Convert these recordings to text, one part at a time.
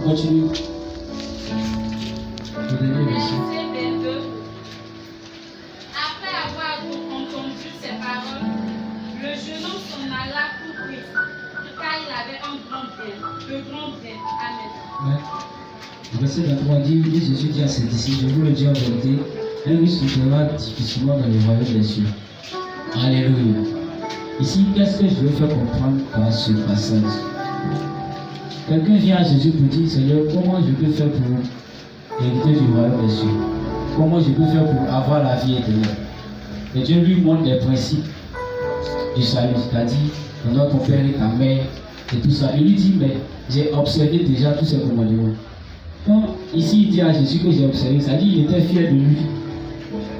Continue. Le dernier verset. Après avoir entendu ces paroles, le jeune homme s'en alla tout triste, car il avait un grand bien, de grand bien. Amen. Ouais. Le verset 23 dit, Jésus dit à ses disciples, je vous le dis en vérité, un riche entrera difficilement dans le royaume des cieux. Alléluia. Ici, qu'est-ce que je veux faire comprendre par ce passage? Quelqu'un vient à Jésus pour dire, Seigneur, comment je peux faire pour hériter du royaume des cieux? Comment je peux faire pour avoir la vie éternelle? Et Dieu lui montre les principes du salut, c'est-à-dire, honore ton père et ta mère, et tout ça. Il lui dit, mais j'ai observé déjà tous ces commandements. Quand ici il dit à Jésus que j'ai observé, ça dit qu'il était fier de lui.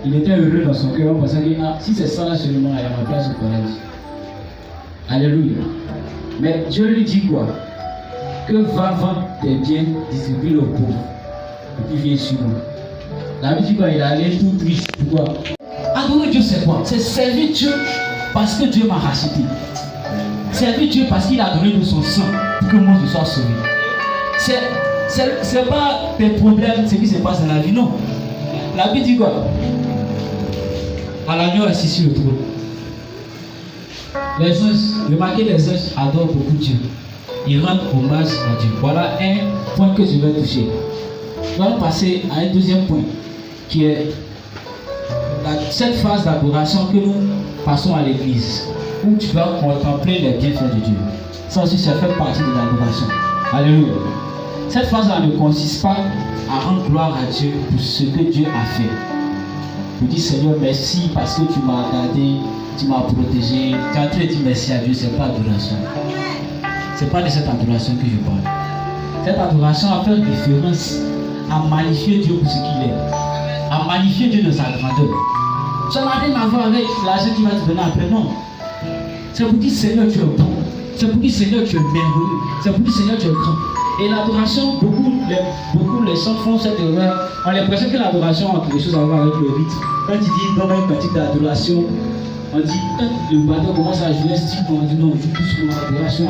Il était heureux dans son cœur en pensant que si c'est ça là seulement, il y a ma place au paradis. Alléluia. Mais Dieu lui dit quoi? Que va vendre tes biens, distribue aux pauvres. Et puis viens sur moi. La Bible dit quoi? Il est allé tout triste. Pourquoi? Adorer Dieu c'est quoi? C'est servir Dieu parce que Dieu m'a racheté. Servir Dieu parce qu'il a donné de son sang pour que moi je sois sauvé. C'est pas tes problèmes, ce qui se passe dans la vie, non. La Bible dit quoi? À l'agneau assis sur le trône. Les anges, remarquez, les anges adorent beaucoup Dieu. Ils rendent hommage à Dieu. Voilà un point que je vais toucher. Nous allons passer à un deuxième point, qui est cette phase d'adoration que nous passons à l'église, où tu vas contempler les bienfaits de Dieu. Ça aussi, ça fait partie de l'adoration. Alléluia. Cette phase-là ne consiste pas à rendre gloire à Dieu pour ce que Dieu a fait. Tu dis Seigneur merci parce que tu m'as gardé, tu m'as protégé. Tu es en train de dire merci à Dieu, ce n'est pas adoration. Ce n'est pas de cette adoration que je parle. Cette adoration a fait référence à magnifier Dieu pour ce qu'il est, à magnifier Dieu de sa grandeur. Ça n'a rien à voir avec l'argent qui va te donner après, non. C'est pour dire Seigneur tu es bon, c'est pour dire Seigneur tu es merveilleux, c'est pour dire Seigneur tu es grand. Et l'adoration, beaucoup les chants font cette erreur. On a l'impression que l'adoration a quelque chose à voir avec le rythme. Quand il dit dans un cantique d'adoration, on dit quand le batteur commence à jouer un style, on dit non, on joue plus sur l'adoration.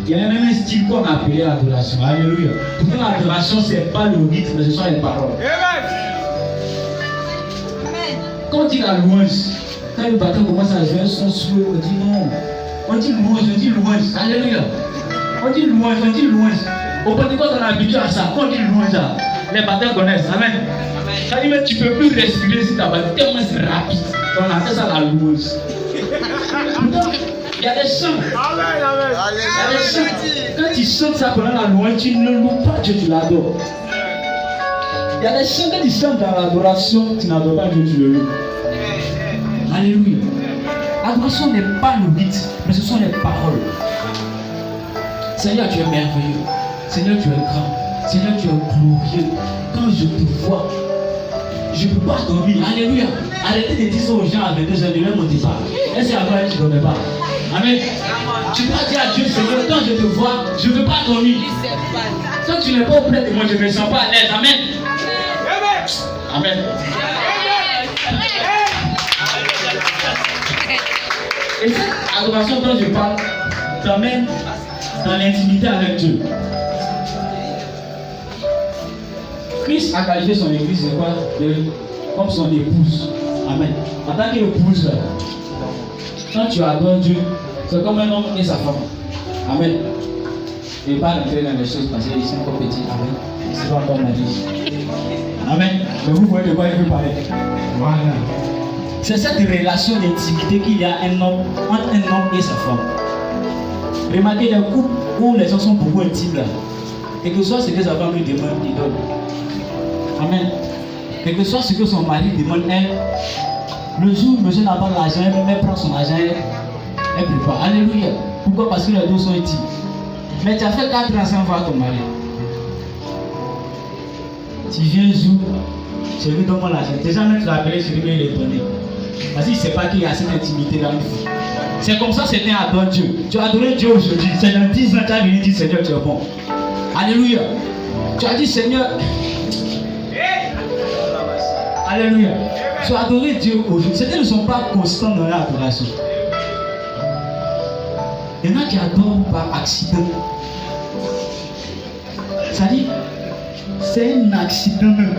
Il y a même un style qu'on a appelé l'adoration. Alléluia. Pourtant l'adoration, ce n'est pas le rythme, mais ce sont les paroles. Quand on dit la louange, quand le batteur commence à jouer un son slow, on dit non. On dit louange, on dit louange. Alléluia. On dit louange, on dit louange. Au Pentecôte, on a habitué à ça. Quand on dit louange, les batteurs connaissent. Amen. Ça dit même tu ne peux plus respirer si ta batterie tellement c'est rapide. On appelle ça la louange. Il y a des chants. Il y a des chants. Quand tu chantes ça pendant la louange, tu ne loues pas Dieu, tu l'adores. Il y a des chants que tu chantes dans l'adoration, tu n'adores pas Dieu, tu le loues. Alléluia. L'adoration n'est pas le rythme, mais ce sont les paroles. Seigneur, tu es merveilleux. Seigneur, tu es grand. Seigneur, tu es glorieux. Quand je te vois, je ne peux pas dormir. Alléluia. Arrêtez de dire ça aux gens avec 2 heures de même au départ. Est-ce que après tu ne dormais pas? Amen. Tu vas dire à Dieu, Seigneur, quand je te vois, je ne veux pas dormir. Quand tu n'es pas auprès de moi, je ne me sens pas à l'aise. Amen. Amen. Et cette adoration dont je parle t'amène dans l'intimité avec Dieu. Christ a qualifié son église de quoi? Comme son épouse. Amen. En tant qu'épouse, quand tu adores Dieu, c'est comme un homme et sa femme. Amen. Et pas rentrer dans les choses parce qu'ils sont encore petits. Amen. C'est pas encore ma vie. Amen. Mais vous voyez de quoi il veut parler. Voilà. C'est cette relation d'intimité qu'il y a entre un homme et sa femme. Remarquez les couples où les gens sont beaucoup intimes là. Et que soit ce que sa femme lui demande, il donne. Amen. Et que soit ce que son mari demande, elle, le jour où monsieur n'a pas l'argent, elle prend son argent, elle prépare. Alléluia. Pourquoi? Parce que les deux sont intimes. Mais tu as fait 4 ans sans voir ton mari. Tu viens un jour, je lui donne mon argent. Déjà même tu l'as appelé, je lui vais le donner. Parce qu'il ne sait pas qu'il y a cette intimité dans le vie. C'est comme ça c'était adore Dieu. Tu as adoré Dieu aujourd'hui. C'est dans 10 ans tu as venu dire Seigneur tu es bon. Alléluia. Tu as dit Seigneur. Alléluia. Tu as adoré Dieu aujourd'hui. Certains ne sont pas constants dans l'adoration. Il y en a qui adorent par accident. Ça dit, C'est un accident même.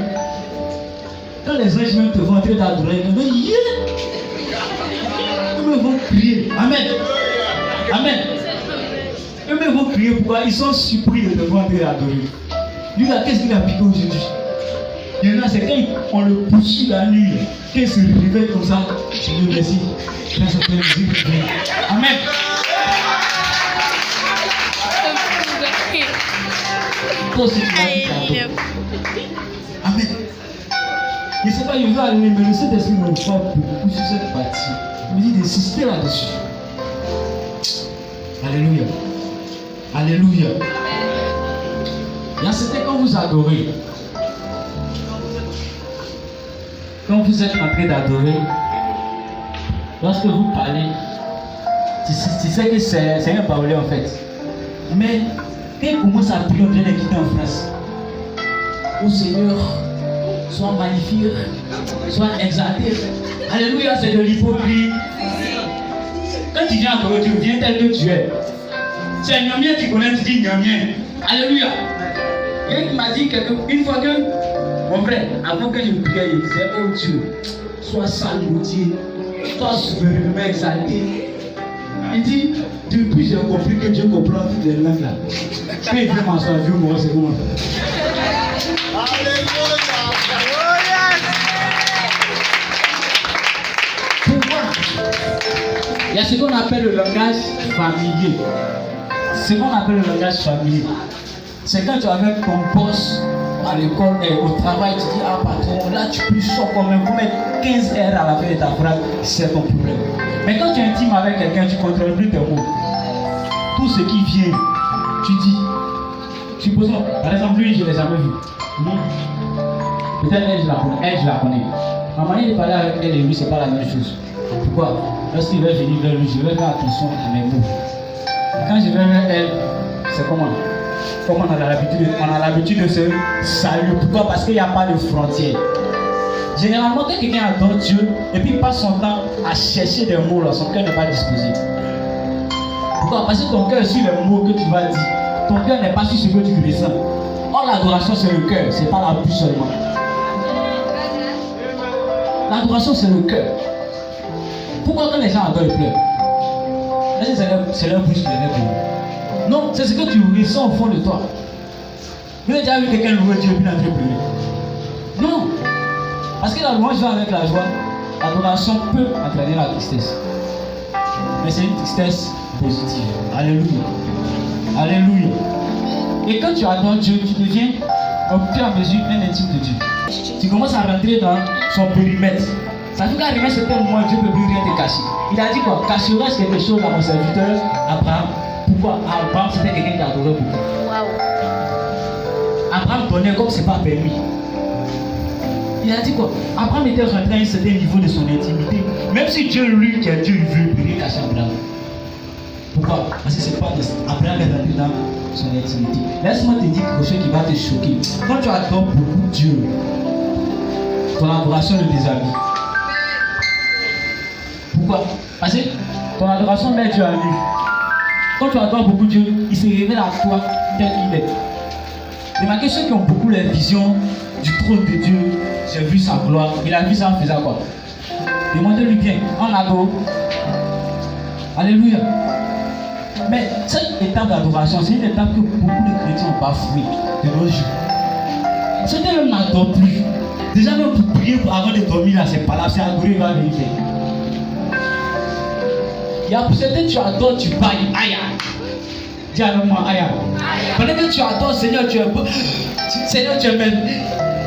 Quand les anges même te vont entrer d'adorer, ils vont dire yeah! Ils vont crier. Amen. Amen. Eux-mêmes vont crier pourquoi ils sont surpris de te voir entrer d'adorer. Lui là, qu'est-ce qu'il a piqué aujourd'hui? Il y en a, c'est quand on le poursuit la nuit, qu'il se réveille comme ça. Je lui remercie. Amen. Toi aussi, tu vas dire Amen. Je ne sais pas, je veux aller, mais le Saint-Esprit me frappe beaucoup sur cette partie. Il me dit d'insister là-dessus. Alléluia. Alléluia. Là, c'était quand vous adorez. Quand vous êtes en train d'adorer, lorsque vous parlez, tu sais que c'est un parler en fait. Mais quand il commence à prier, on vient de quitter en France. Ô Seigneur, sois magnifique, sois exalté. Alléluia, c'est de l'hypocrisie. Quand tu viens adorer, tu viens tel que tu es. C'est un Nyamien qui connaît, tu dis Nyamien. Alléluia. Il m'a dit une fois que, mon frère, avant que je priais, il disait, oh Dieu, sois salutaire, sois souverainement exalté. Il dit, depuis j'ai compris que Dieu comprend toutes les langues là. Quand il fait m'asseoir, Dieu moi c'est comment. Pourquoi? Il y a ce qu'on appelle le langage familier. Ce qu'on appelle le langage familier. C'est quand tu es avec ton boss à l'école et au travail, tu dis, ah patron, là tu peux chaud quand même, vous mettre 15 heures à la fin de ta phrase, c'est ton problème. Mais quand tu es intime avec quelqu'un, tu ne contrôles plus tes mots. Tout ce qui vient, tu dis. Supposons, par exemple, lui, je ne l'ai jamais vu. Peut-être elle, je la connais. Ma manière de parler avec elle et lui, ce n'est pas la même chose. Pourquoi? Lorsqu'il va venir vers lui, je vais faire attention à mes mots. Quand je vais vers elle, c'est comment? Comme on a l'habitude de se saluer. Pourquoi? Parce qu'il n'y a pas de frontières. Généralement, quand quelqu'un adore Dieu et puis passe son temps à chercher des mots, là, son cœur n'est pas disposé. Pourquoi? Parce que ton cœur est sur les mots que tu vas dire. Ton cœur n'est pas sur ce que tu ressens. Or, l'adoration, c'est le cœur, c'est pas la bouche seulement. L'adoration, c'est le cœur. Pourquoi quand les gens adorent, ils pleurent? Est-ce que c'est leur bouche qui les pleure? Non, c'est ce que tu ressens au fond de toi. Vous avez déjà vu quelqu'un louer Dieu et puis l'entrer pleurer? Non. Parce que la louange va avec la joie. L'adoration peut entraîner la tristesse. Mais c'est une tristesse positive. Alléluia. Alléluia. Et quand tu adores Dieu, tu deviens au fur et à mesure un intime de Dieu. Tu commences à rentrer dans son périmètre. Ça veut dire qu'à arriver à un certain moment, Dieu ne peut plus rien te cacher. Il a dit quoi? Cacherai-je quelque chose à mon serviteur Abraham? Pourquoi? Abraham, c'était quelqu'un qui adorait beaucoup. Wow. Abraham donnait comme ce n'est pas permis. Il a dit quoi? Abraham était rentré à un certain niveau de son intimité. Même si Dieu, lui, qui est Dieu, il veut rien cacher à Abraham. Pourquoi? Parce que c'est pas de Abraham est rentré dans son intimité. Laisse-moi te dire quelque chose qui va te choquer. Quand tu adores beaucoup Dieu, ton adoration le déshabille. Pourquoi? Parce que ton adoration met Dieu à nu. Quand tu adores beaucoup Dieu, il se révèle à toi tel qu'il est. Remarquez ceux qui ont beaucoup la vision du trône de Dieu, j'ai vu sa gloire. Il a vu ça en faisant quoi? Demandez-lui bien, en adore. Alléluia. Mais cette étape d'adoration, c'est une étape que beaucoup de chrétiens ont bafoué de nos jours. Certains même n'adorent plus. Déjà même pour prier avant de dormir là, c'est pas là, c'est adorer, il va venir. Il y a pour certains, tu adores, tu bailles, aïe aïe. Dis avec moi, aïe aïe. Pendant que tu adores, Seigneur, tu es beau. Seigneur, tu es belle.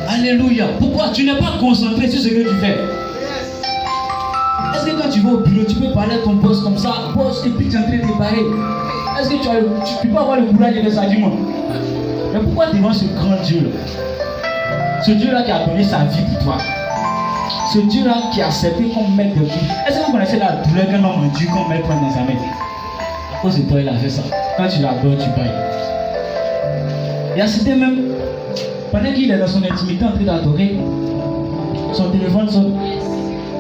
Alléluia. Pourquoi? Tu n'es pas concentré sur ce que tu fais. Est-ce que quand tu vas au bureau, tu peux parler à ton boss comme ça, boss, et puis tu es en train de parler? Est-ce que tu peux avoir le courage de faire ça? Dis-moi. Mais pourquoi devant ce grand Dieu-là? Ce Dieu-là qui a donné sa vie pour toi. Ce Dieu-là qui a accepté qu'on mette de vie. Est-ce que vous connaissez la douleur qu'un homme endure qu'on met dans sa main? À cause de toi, il a fait ça. Quand tu l'adores, tu bailles. Il a cité même, pendant qu'il est dans son intimité en train d'adorer, son téléphone sonne.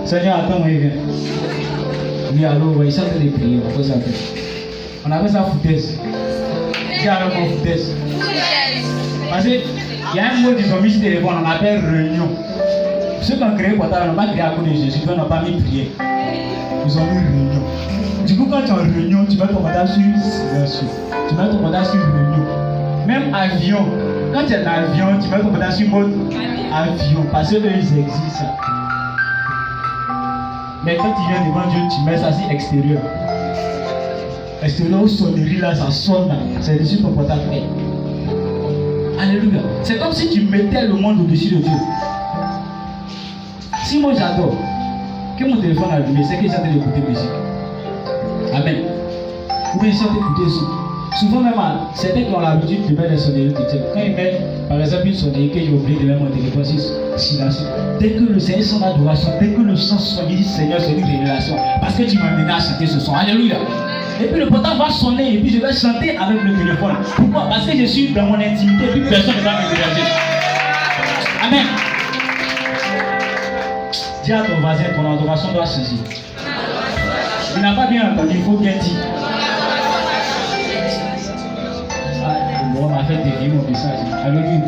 Seigneur, attends, moi, il vient. Oui, allô, il est en train de prier. On appelle ça foutaise. Dis alors mon foutaise. Parce que Il y a un mot qu'ils ont mis sur le téléphone, on appelle réunion. Ceux qui ont créé le portable n'ont pas créé à cause de Jésus, ils n'ont pas mis prière. Ils ont mis réunion. Du coup, quand tu es en réunion, tu mets ton portable sur silencieux. Tu mets ton portable sur réunion. Même avion. Quand tu es en avion, tu mets ton portable sur mode avion. Parce que eux, ils existent. Mais quand tu viens devant Dieu, tu mets ça sur extérieur. Extérieur aux sonneries là, ça sonne là. C'est dessus ton portable. Alléluia. C'est comme si tu mettais le monde au-dessus de Dieu. Si moi j'adore que mon téléphone a allumé, c'est que j'ai en train d'écouter musique. Amen. Ou bien j'ai en train d'écouter ça. Souvent même, certains qui ont l'habitude de mettre des sonneries chrétiennes. Quand ils mettent par exemple une sonnerie que j'ai oublié de mettre mon téléphone sur silencieux. Dès que le Seigneur son adoration, dès que le son sonne, il dit Seigneur, c'est une révélation. Parce que tu m'as amené à chanter ce son. Alléluia. Et puis le portable va sonner et puis je vais chanter avec le téléphone. Pourquoi? Parce que je suis dans mon intimité et puis personne ne va me déranger. Amen. Dis à ton voisin, ton adoration doit changer. Il n'a pas bien entendu, il faut bien dire. On m'a fait dévier mon message. Alléluia.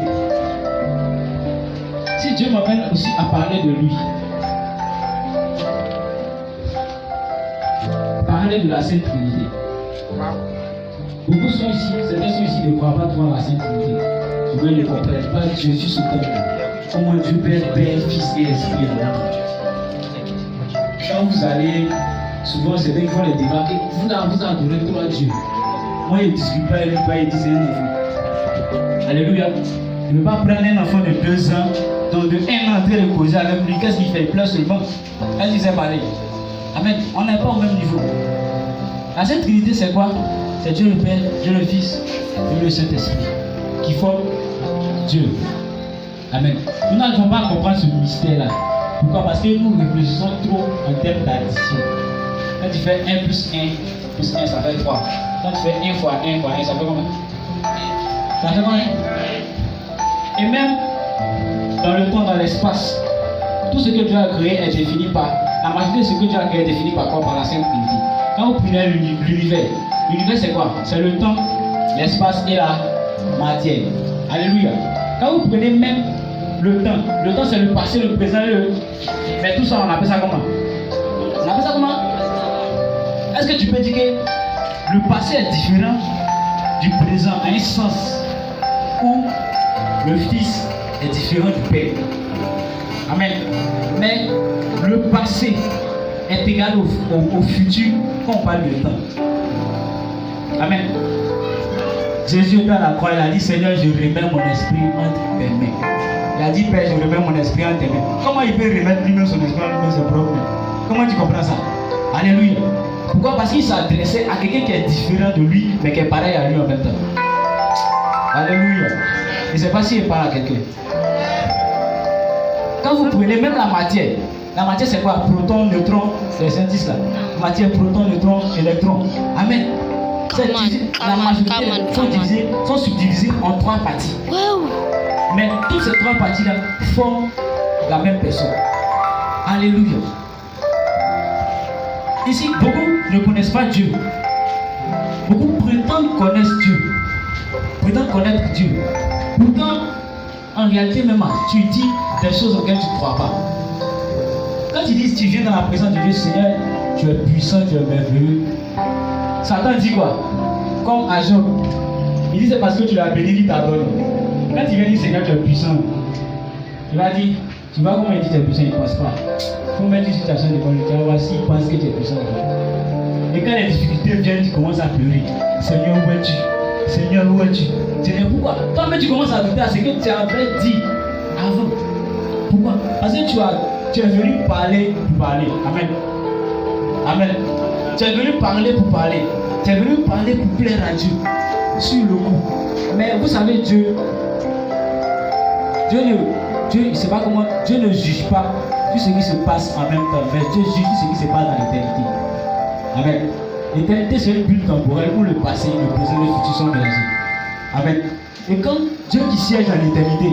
Si Dieu m'amène aussi à parler de lui, parler de la Sainte Trinité. Beaucoup sont ici, certains sont ici ne croient pas trop à la Sainte Trinité. Souvent ils ne comprennent pas Jésus sur terre. Comment Dieu Père, Fils et Esprit. Quand vous allez, souvent c'est qu'ils font les débats et vous adorez trop à Dieu. Moi je ne discute pas, il dit c'est un enfant. Alléluia. Je ne veux pas prendre un enfant de 2 ans, donc de 1 an en train de causer avec lui. Qu'est-ce qu'il fait? Il pleure seulement. Elle disait parler. Amen. On n'est pas au même niveau. La Sainte Trinité c'est quoi? C'est Dieu le Père, Dieu le Fils, Dieu le Saint-Esprit qui forment Dieu. Amen. Nous n'arrivons pas à comprendre ce mystère-là. Pourquoi? Parce que nous réfléchissons trop en termes d'addition. Quand tu fais 1 plus 1 plus 1, ça fait 3. Quand tu fais 1 fois 1 fois 1, ça fait combien? Ça fait combien? Et même dans le temps, dans l'espace, tout ce que Dieu a créé est défini par. La majorité de ce que Dieu a créé est défini par quoi? Par la Sainte Trinité. Quand vous prenez l'univers, l'univers c'est quoi? C'est le temps, l'espace et la matière. Alléluia. Quand vous prenez même le temps c'est le passé, le présent et le. Mais tout ça, on appelle ça comment? On appelle ça comment? Est-ce que tu peux dire que le passé est différent du présent à un sens où le Fils est différent du Père? Amen. Mais le passé est égal au futur quand on parle de temps. Amen. Jésus était à la croix, il a dit Seigneur, je remets mon esprit entre tes mains. Il a dit Père, je remets mon esprit entre tes mains. Comment il peut remettre lui-même son esprit entre ses propres mains? Comment tu comprends ça? Alléluia. Pourquoi? Parce qu'il s'adressait à quelqu'un qui est différent de lui, mais qui est pareil à lui en même temps. Alléluia. Je ne sais pas s'il parle à quelqu'un. Quand vous prenez même la matière c'est quoi? Proton, neutron, les scientifiques là. Matière, proton, neutron, électron. Amen. La majorité sont subdivisées en 3 parties. Wow. Mais toutes ces 3 parties-là forment la même personne. Alléluia. Ici, beaucoup ne connaissent pas Dieu. Beaucoup prétendent connaître Dieu. Prétendent connaître Dieu. Pourtant, en réalité même, tu dis des choses auxquelles tu ne crois pas. Quand tu dis, tu viens dans la présence de Dieu, Seigneur, tu es puissant, tu es merveilleux. Satan dit quoi? Comme à Job. Il dit c'est parce que tu l'as béni, il t'adore. Quand tu viens dire Seigneur, tu es puissant, il va dire, tu vois comment il dit tu es puissant, il ne pense pas. Il faut mettre une situation de conduite, tu vas voir s'il pense que tu es puissant. Et quand les difficultés viennent, tu commences à pleurer. Seigneur, où es-tu? Seigneur, où es-tu? Seigneur, pourquoi? Toi-même tu commences à douter à ce que tu avais dit avant. Pourquoi? Parce que tu es venu parler pour parler. Amen. Amen. Tu es venu parler pour parler. Tu es venu parler pour plaire à Dieu. Sur le coup. Mais vous savez, Dieu ne sait pas comment. Dieu ne juge pas tout ce qui se passe en même temps. Mais Dieu juge tout ce qui se passe dans l'éternité. Amen. L'éternité c'est une bulle temporelle où le passé, le présent et le futur sont mélangés. Amen. Et quand Dieu qui siège dans l'éternité,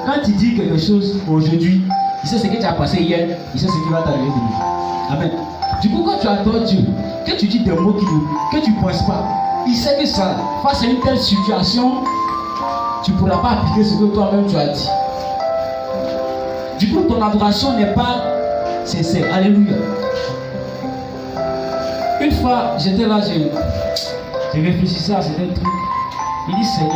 quand il dit quelque chose aujourd'hui, il sait ce que tu as passé hier, il sait ce qui va t'arriver demain. Amen. Du coup, quand tu adores Dieu, que tu dis des mots que tu ne penses pas, il sait que ça, face à une telle situation, tu ne pourras pas appliquer ce que toi-même tu as dit. Du coup, ton adoration n'est pas sincère. Alléluia. Une fois, j'étais là, je réfléchissais à certains trucs. Il dit, Seigneur,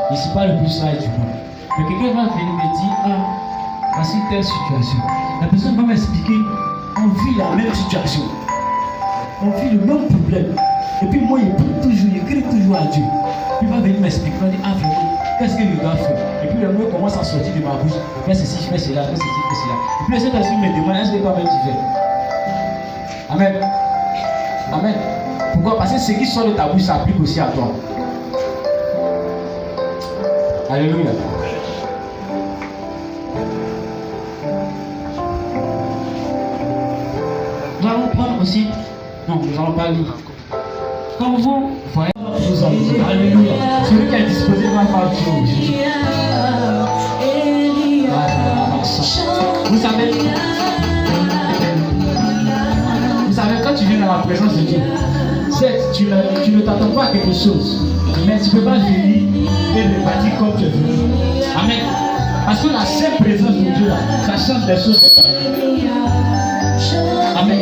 je ne suis pas le plus sage du monde. Mais quelqu'un va venir me dire, ah, voici telle situation. La personne va m'expliquer, on vit la même situation. On vit le même problème. Et puis moi, je crie toujours à Dieu. Puis il va venir m'expliquer, il va dire, ah vraiment, qu'est-ce que je dois faire? Et puis le mot commence à sortir de ma bouche. Fais ceci, fais cela, fais ceci, fais cela. Et puis le Saint-Esprit me demande, est-ce que toi-même tu fais? Amen. Amen. Pourquoi? Parce que ce qui sort de ta bouche s'applique aussi à toi. Alléluia. Nous allons prendre aussi. Non, nous allons pas lire. Quand vous voyez vous en alléluia. Celui qui est disposé va faire Jésus. Vous savez, quand tu viens dans la présence de Dieu, tu ne t'attends pas à quelque chose, mais tu ne peux pas venir et le bâtir comme tu es venu. Amen. Parce que la seule présence de Dieu, là, ça change les choses. Amen.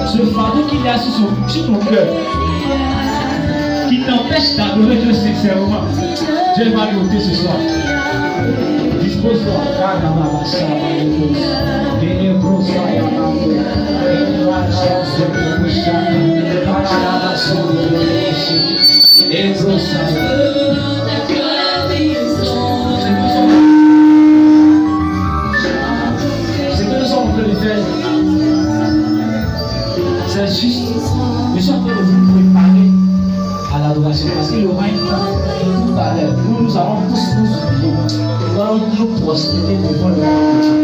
Ce fardeau qu'il y a sur ton cœur, qui t'empêche d'adorer Dieu sincèrement, Dieu va le ôter ce soir. Dispose-toi. Ce que nous sommes en train de faire, c'est juste, nous sommes en train de vous préparer à l'adoration. Parce qu'il y aura une temps tout à l'heure où nous allons tous nous oublier. Nous allons nous prosterner devant le roi de Dieu.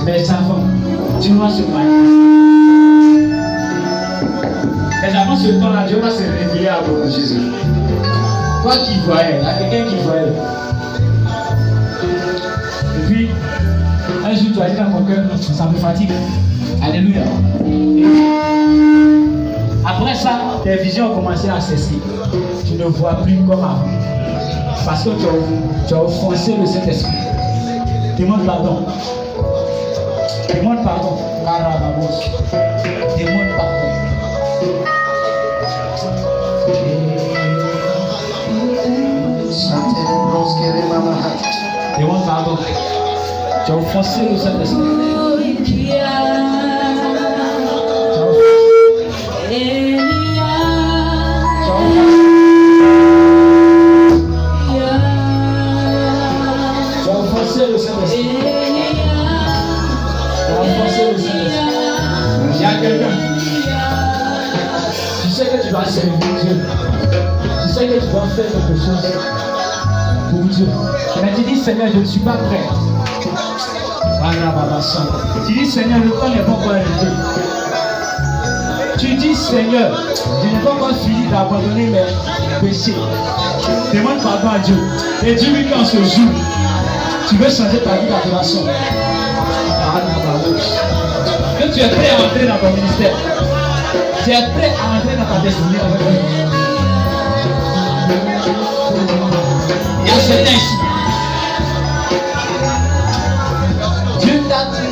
Mais avant, Dieu va se manifester. Mais avant ce temps-là, Dieu va se révéler à vous, Jésus. Toi qui voyais, il y a quelqu'un qui voyait. Et puis, un jour, tu as dit dans ton cœur, ça me fatigue. Alléluia. Après ça, tes visions ont commencé à cesser. Tu ne vois plus comme avant. Parce que tu as offensé le Saint-Esprit. Demande pardon. Demande pardon. Demande pardon. Demande pardon. Tu as offensé le Saint-Esprit. Le Saint-Esprit. Il y a quelqu'un. Tu sais que tu dois servir Dieu. Tu sais que tu dois faire quelque chose pour Dieu. Mais tu dis, Seigneur, je ne suis pas prêt. Tu dis, Seigneur, le temps n'est pas encore arrivé. Tu dis, Seigneur, je n'ai pas encore fini d'abandonner mes péchés. Demande pardon à Dieu. Et dis-lui qu'en ce jour, tu veux changer ta vie d'adoration. Que tu es prêt à entrer dans ton ministère. Tu es prêt à entrer dans ta destinée avec Dieu. Il y a certains ici. Dieu t'a dit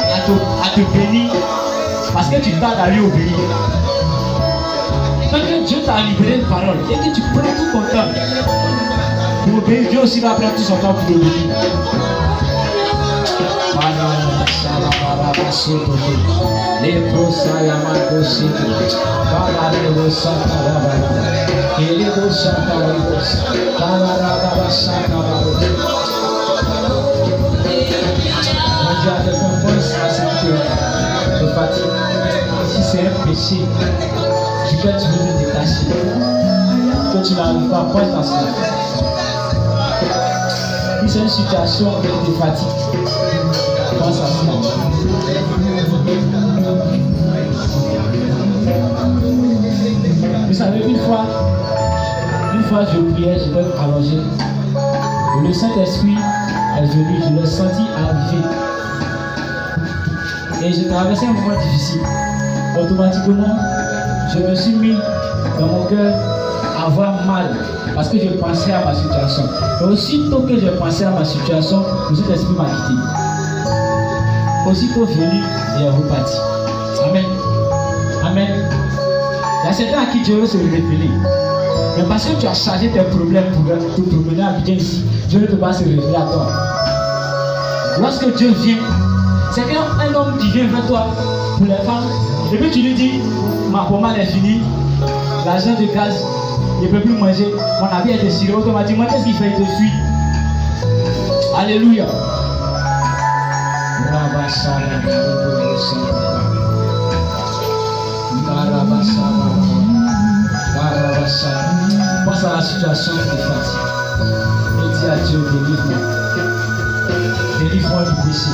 à te bénir parce que tu tardes à lui obéir. Quand Dieu t'a libéré une parole et que tu prends tout ton temps pour obéir, Dieu aussi va prendre tout son temps pour obéir. Si c'est un péché duquel tu veux te détacher, que tu n'arrives pas, pense à cela. Si c'est une situation de fatigue, pense à cela. Vous savez, une fois je priais, je vais m'allonger. Le Saint-Esprit est venu, je l'ai senti arriver. Et j'ai traversé un moment difficile. Automatiquement, je me suis mis dans mon cœur avoir mal parce que je pensais à ma situation. Et aussitôt que j'ai pensé à ma situation, le Saint-Esprit m'a quitté. Aussitôt venu, il est reparti. Amen. Amen. Il y a certains à qui Dieu veut se révéler. Mais parce que tu as chargé tes problèmes pour te promener à Abidjan ici, Dieu ne peut pas se révéler à toi. Lorsque Dieu vient, c'est qu'un homme qui vient vers toi pour les femmes, et puis tu lui dis, ma pommade est finie, l'argent de gaz, je ne peux plus manger, mon habit est déchiré. Automatiquement, qu'est-ce qu'il fait? Il te fuit. Alléluia. Pense à la situation de fatigue. Et dis à Dieu, délivre-moi. Délivre-moi du péché.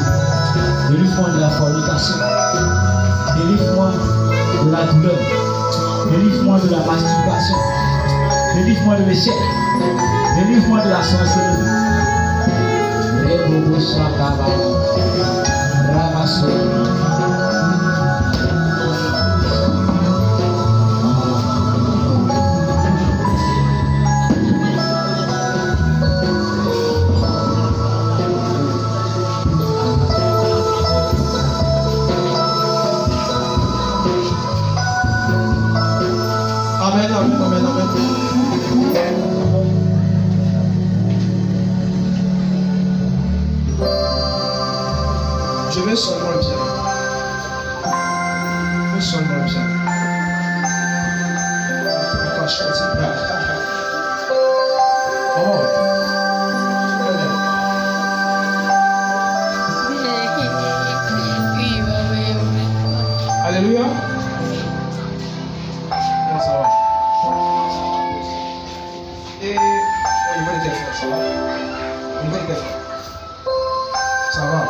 Délivre-moi de la fornication. Délivre-moi de la douleur. Délivre-moi de la masturbation. Délivre-moi de l'échec. Délivre-moi de la sorcellerie. Amen, amen, amen, amen. Je vais seulement le piano. Je vais seulement le piano. Pourquoi je fais ça? Oh. Alléluia. Comment ça va? Et au niveau des téléphones, ça va? Au niveau des téléphones, ça va?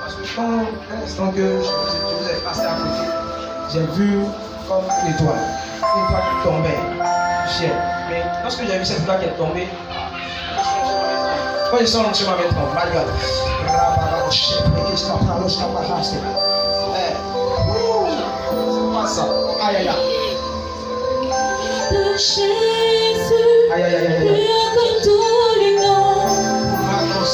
Parce que quand l'instant que je vous ai passé à côté, j'ai vu comme une étoile qui tombait du ciel. Mais lorsque j'ai vu cette étoile qui est tombée, quand je sens sur ma maison, my God, ça. Aïe aïe aïe. De Jésus, Aïe aïe aïe aïe. plus haut que tous les noms, nous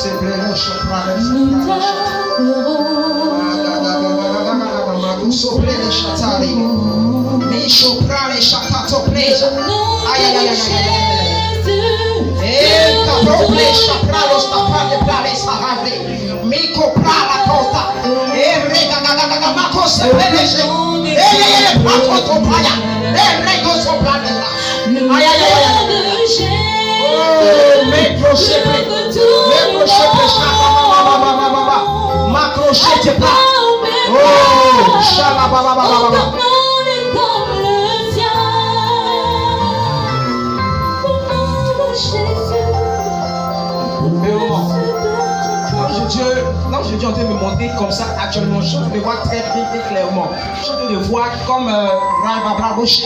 Là, je dis en train de me montrer comme ça actuellement, je te vois très clairement. Je te vois comme je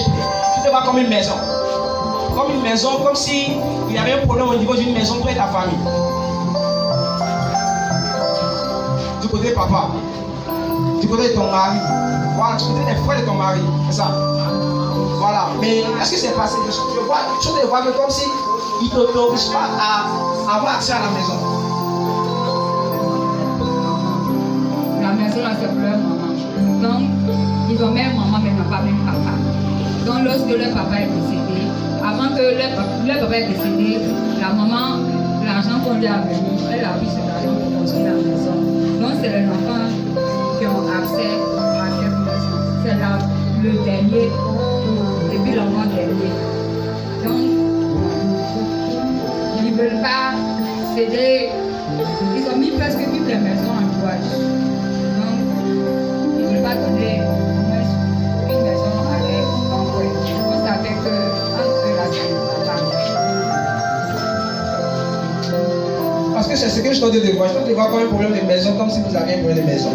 te vois comme une maison. Comme une maison, comme si il y avait un problème au niveau d'une maison, toi et ta famille. Du côté de papa, du côté de ton mari, voilà, du côté des frères de ton mari, c'est ça. Voilà, mais est-ce que c'est passé? Je te vois comme si il ne t'autorise pas à avoir accès à la maison. La maison là c'est pour leur maman. Donc ils ont même maman mais n'ont pas même papa. Donc lorsque leur papa est décédé, avant que leur papa est décédé, la maman, l'argent qu'on lui a venu, elle a pris cet argent pour construire la maison. Donc c'est les enfants qui ont accès à cette maison. C'est là le dernier et puis l'enfant dernier. Donc ils ne veulent pas céder. Ils ont mis presque toutes les maisons en louage. Donc, ils ne veulent pas donner une maison avec un coin. On savait que entre eux, là, c'est une femme. Parce que c'est ce que je t'ai dit de voir. Je t'ai voir comme un problème de maison, comme si vous aviez un problème de maison.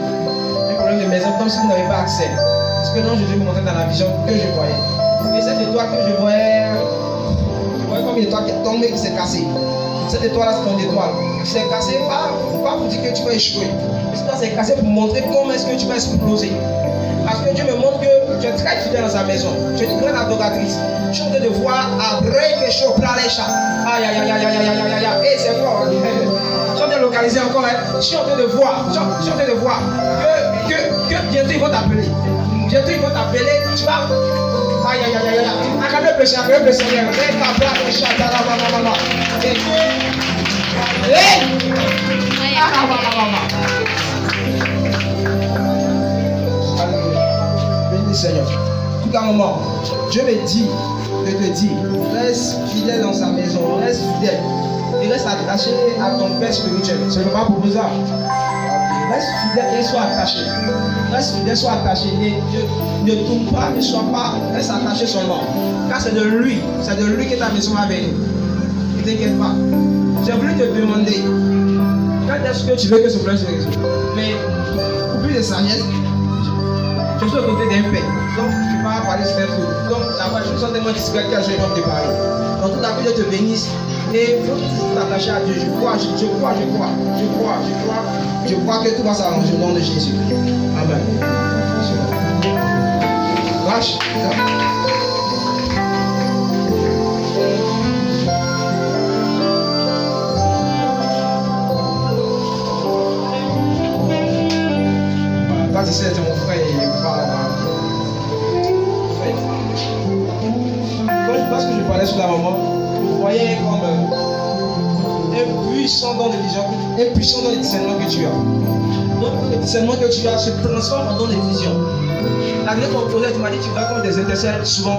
Un problème de maison, comme si vous n'avez pas accès. Parce que non, je vais vous montrer dans la vision que je voyais. Et cette étoile que je voyais comme une étoile qui est tombée, qui s'est cassée. Cette étoile-là, c'est ton étoile. C'est cassé pas pour dire que tu vas échouer. Ça, c'est cassé pour montrer comment est-ce que tu vas exploser. Parce que Dieu me montre que Tu es très fidèle dans sa maison. Tu es une grande adoratrice. Tu es en train de voir après quelque chose, plein les chats. Aïe, aïe, aïe, aïe, aïe, aïe, aïe, aïe. Et c'est fort. Tu es en train de localiser encore. Je suis en train de voir. Je suis en train de voir que bientôt ils vont t'appeler. Bientôt ils vont t'appeler. Tu vas. Aïe, aïe, aïe, aïe, aïe. Acclamez le Seigneur. Le Seigneur. Et béni Seigneur. Tout un moment, Dieu me dit de te dire, reste fidèle dans sa maison, reste fidèle. Et reste attaché à ton Père spirituel. C'est le pas pour ça. Reste fidèle et sois attaché. Reste fidèle, sois attaché. Ne tourne pas, ne sois pas, reste attaché seulement. Car c'est de lui que ta maison va venir. Ne t'inquiète pas. J'ai voulu te demander, quand est-ce que tu veux que ce problème se résolve? Mais pour plus de sagesse, je suis au côté d'un père. Donc tu vas parler sur un truc. Donc là-bas, je me sens tellement discret que je vais te parler. Donc tout à coup, je te bénisse. Et il faut toujours t'attacher à Dieu. Je crois que tout va s'arranger au nom de Jésus. Amen. Lâche. Quand tu sais, c'est mon frère, il est pas là-bas. Parce que je parlais sur la maman, je voyais comme un puissant don de vision, un puissant don de discernement que tu as. Donc le discernement que tu as se transforme en don de vision. La dernière fois qu'on tu m'as dit que tu vois comme des étincelles souvent.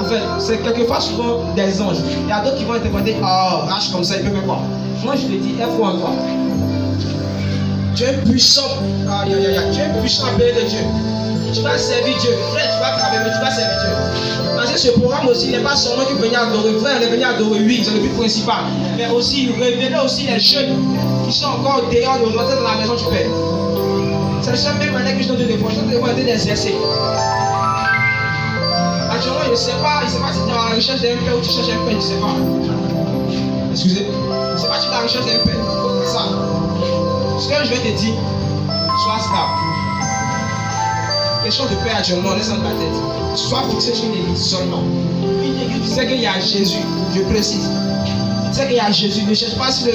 En fait, c'est quelquefois souvent des anges. Il y a d'autres qui vont interpréter, oh, rage comme ça, il peut faire quoi. Moi je te dis, aie foi en toi. Tu es puissant, aïe aïe aïe, tu es puissant appelé de Dieu. Tu vas servir Dieu, frère, tu vas travailler, mais tu vas servir Dieu. Parce que ce programme aussi n'est pas seulement que venir adorer, frère, on est venu adorer, oui, c'est le but principal. Mais aussi, révéler aussi les jeunes qui sont encore dehors de aujourd'hui dans la maison du Père. C'est la seule même manière que je donne des fois, je donne des fois d'exercer. Actuellement, je ne sais pas si tu es en recherche d'un père ou tu cherches un père, je ne sais pas. Excusez, je ne sais pas si tu es en recherche d'un père. C'est ça. Ce que je vais te dire, sois stable. Question de paix actuellement, laisse dans ta tête. Sois fixé sur l'église seulement. Une église, tu sais qu'il y a Jésus, je précise. Tu sais qu'il y a Jésus, ne cherche pas si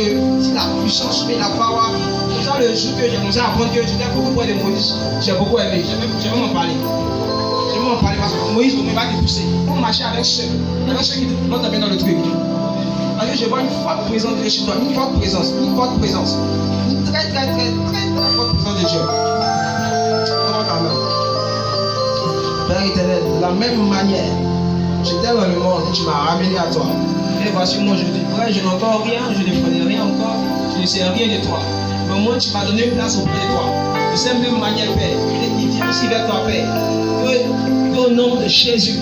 la puissance mais la power. C'est ça le jour que j'ai commencé à apprendre que tu as beaucoup de Moïse. J'ai beaucoup aimé, je vais m'en parler. Je vais m'en parler parce que Moïse ne va te pousser. On marchait avec ceux qui vont t'amener dans le truc. Parce que je vois une forte présence de Dieu chez toi, une forte présence. Une très forte présence de Dieu. Père éternel, de la même manière, j'étais dans le monde et tu m'as ramené à toi. Et voici moi aujourd'hui, frère, je n'ai encore rien, je ne connais rien encore, je ne sais rien de toi. Mais moi, tu m'as donné une place auprès de toi. De cette même manière, Père, il dit aussi vers toi, Père, que au nom de Jésus,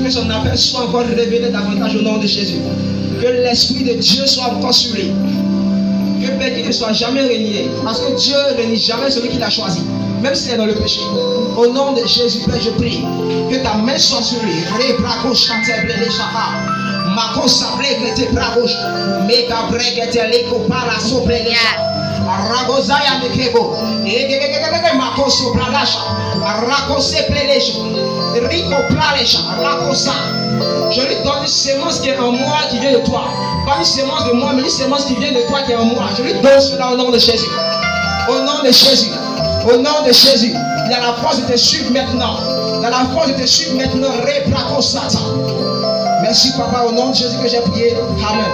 que son appel soit encore révélé davantage au nom de Jésus. Que l'Esprit de Dieu soit encore sur lui. Que Père, qu'il ne soit jamais régné. Parce que Dieu ne renie jamais celui qu'il a choisi. Même s'il est dans le péché. Au nom de Jésus, Père, je prie que ta main soit sur lui. Je lui donne une sémence qui est en moi, qui vient de toi. Pas une sémence de moi, mais une sémence qui vient de toi, qui est en moi. Je lui donne cela au nom de Jésus. Au nom de Jésus. Au nom de Jésus. Il y a la force de te suivre maintenant. Il y a la force de te suivre maintenant. Merci, Papa, au nom de Jésus que j'ai prié. Amen.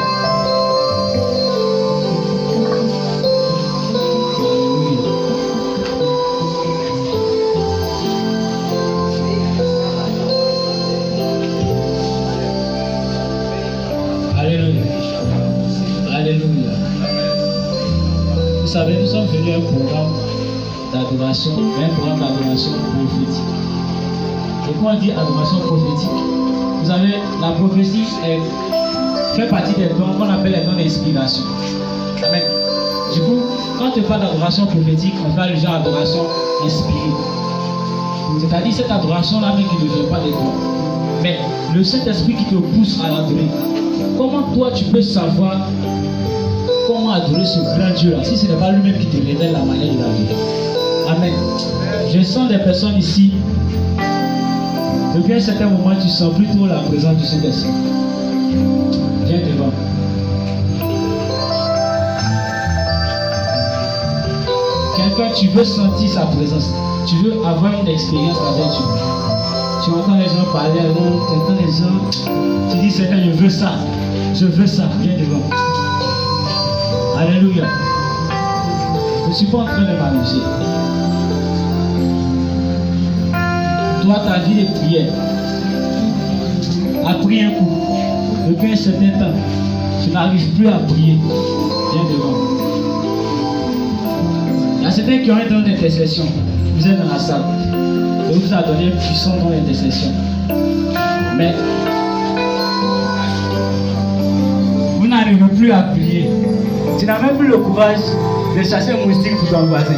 Alléluia. Vous savez, nous sommes venus à un programme d'adoration, un programme d'adoration prophétique. Et quand on dit adoration prophétique, vous savez, la prophétie fait partie des dons qu'on appelle les dons d'inspiration. Amen. Du coup, quand on parle d'adoration prophétique, on fait allusion à l'adoration inspirée. C'est-à-dire cette adoration-là même qui ne vient pas de toi. Mais le Saint-Esprit qui te pousse à l'adorer. Comment toi tu peux savoir comment adorer ce grand Dieu-là si ce n'est pas lui-même qui te révèle la manière de l'adorer? Amen. Je sens des personnes ici Depuis un certain moment, tu sens plutôt la présence du Saint-Esprit. Viens devant. Quelqu'un, tu veux sentir sa présence. Tu veux avoir une expérience avec Dieu. Tu entends les gens parler, tu entends les gens. Tu dis, Seigneur, je veux ça. Je veux ça. Viens devant. Alléluia. Je ne suis pas en train de m'amuser. Toi, ta vie de prière a pris un coup. Depuis un certain temps, tu n'arrives plus à prier. Viens devant. Il y a certains qui ont un don d'intercession. Vous êtes dans la salle. Et vous a donné un puissant don d'intercession. Mais vous n'arrivez plus à prier. Tu n'as même plus le courage de chasser un moustique pour ton voisin.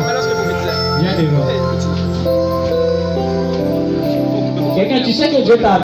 Viens devant. Quelqu'un, tu sais que Dieu t'a